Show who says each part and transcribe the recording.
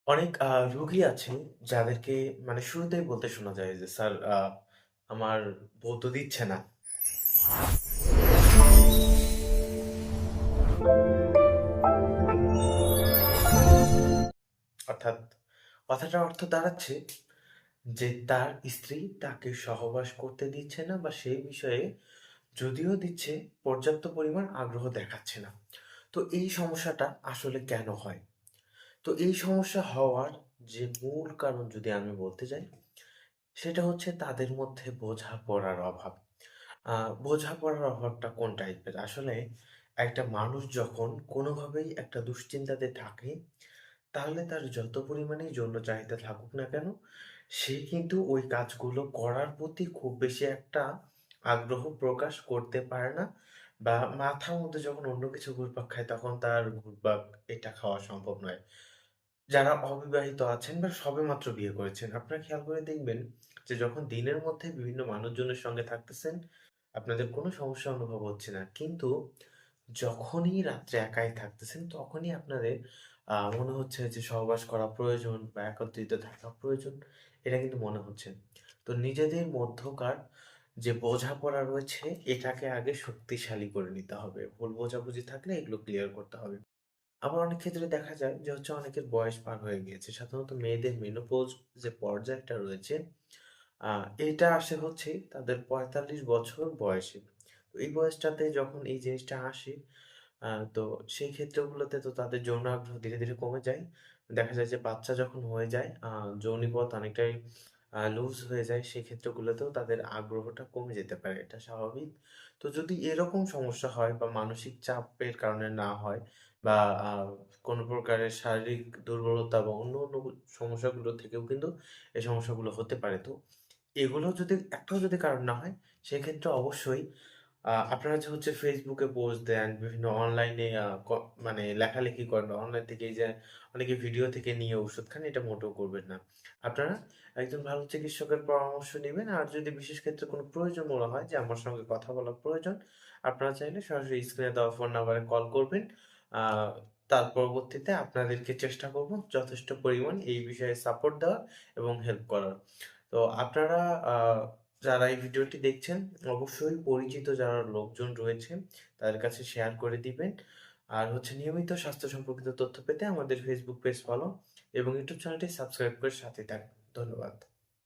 Speaker 1: অনেক রোগী আছে যাদেরকে মানে শুরুতেই বলতে শোনা যায় যে, "স্যার আমার বউ তো দিচ্ছে না।" অর্থাৎ কথাটার অর্থ দাঁড়াচ্ছে যে তার স্ত্রী তাকে সহবাস করতে দিচ্ছে না বা সেই বিষয়ে যদিও দিচ্ছে পর্যাপ্ত পরিমাণ আগ্রহ দেখাচ্ছে না। তো এই সমস্যাটা আসলে কেন হয়? তো এই সমস্যা হওয়ার যে মূল কারণ যদি আমি বলতে যাই, সেটা হচ্ছে তাদের মধ্যে বোঝাপড়ার অভাব। আ বোঝাপড়ার অভাবটা কোন টাইপের? আসলে একটা মানুষ যখন কোনোভাবেই একটা দুশ্চিন্তাতে থাকে, তাহলে তার যত পরিমাণেই যৌন চাহিদা থাকুক না কেন, সে কিন্তু ওই কাজগুলো করার প্রতি খুব বেশি একটা আগ্রহ প্রকাশ করতে পারে না বা মাথার মধ্যে যখন অন্য কিছু ঘুরপাক খায়, তখন তার ঘুরপাক এটা খাওয়া সম্ভব নয়। যারা অবিবাহিত আছেন বা সবেমাত্র বিয়ে করেছেন, আপনারা খেয়াল করে দেখবেন যে যখন দিনের মধ্যে বিভিন্ন মানুষজনের সঙ্গে থাকতেছেন, আপনাদের কোনো সমস্যা অনুভব হচ্ছে না। কিন্তু যখনই রাত্রে একাই থাকতেছেন, তখনই আপনাদের মনে হচ্ছে যে সহবাস করা প্রয়োজন বা একত্রিত থাকা প্রয়োজন, এটা কিন্তু মনে হচ্ছে। তো নিজেদের মধ্যকার যে বোঝাপড়া রয়েছে, এটাকে আগে শক্তিশালী করে নিতে হবে। ভুল বোঝাবুঝি থাকলে এগুলো ক্লিয়ার করতে হবে। আবার অনেক ক্ষেত্রে দেখা যায় যে হচ্ছে অনেকের বয়স পার হয়ে গিয়েছে। সাধারণত মেয়েদের মেনোপজ যে পর্যায়টা রয়েছে, আ এটা আসে হচ্ছে তাদের ৪৫ বছর বয়সে। তো এই বয়সটাতে যখন এই জিনিসটা আসে, তো সেই ক্ষেত্রগুলোতে তো তাদের যৌন আগ্রহ ধীরে, ধীরে কমে যায়। দেখা যায় যে বাচ্চা যখন হয়ে যায়, যৌনিপথ অনেকটাই লুজ হয়ে যায়। সেই ক্ষেত্রগুলোতেও তাদের আগ্রহটা কমে যেতে পারে। এটা স্বাভাবিক। তো যদি এরকম সমস্যা হয় বা মানসিক চাপের কারণে না হয় বা আ কোনো প্রকারের শারীরিক দুর্বলতা বা অন্য সমস্যাগুলো থেকেও কিন্তু এই সমস্যাগুলো হতে পারে। তো এগুলো যদি একটাও যদি কারণ না হয়, সেক্ষেত্রে অবশ্যই আপনারা যে হচ্ছে Facebook এ পোস্ট দেন, বিভিন্ন অনলাইনে মানে লেখালেখি করেন, অনলাইন থেকে এই যে অনেকে ভিডিও থেকে নিয়ে ওষুধ খান, এটা মোটেও করবেন না। আপনারা একজন ভালো চিকিৎসকের পরামর্শ নিবেন। আর যদি বিশেষ ক্ষেত্রে কোনো প্রয়োজন মনে হয় যে আমার সঙ্গে কথা বলা প্রয়োজন, আপনারা চাইলে সরাসরি স্ক্রিনে দেওয়া ফোন নাম্বারে কল করবেন। আ তার পরবর্তীতে আপনাদেরকে চেষ্টা করব যথেষ্ট পরিমাণ এই বিষয়ে সাপোর্ট দেওয়ার এবং হেল্প করার। তো আপনারা আ যারা এই ভিডিওটি দেখছেন, অবশ্যই পরিচিত যারা লোকজন রয়েছে, তাদের কাছে শেয়ার করে দিবেন। আর হচ্ছে নিয়মিত স্বাস্থ্য সম্পর্কিত তথ্য পেতে আমাদের Facebook পেজ ফলো এবং YouTube চ্যানেলটি সাবস্ক্রাইব করে সাথে থাকবেন। ধন্যবাদ।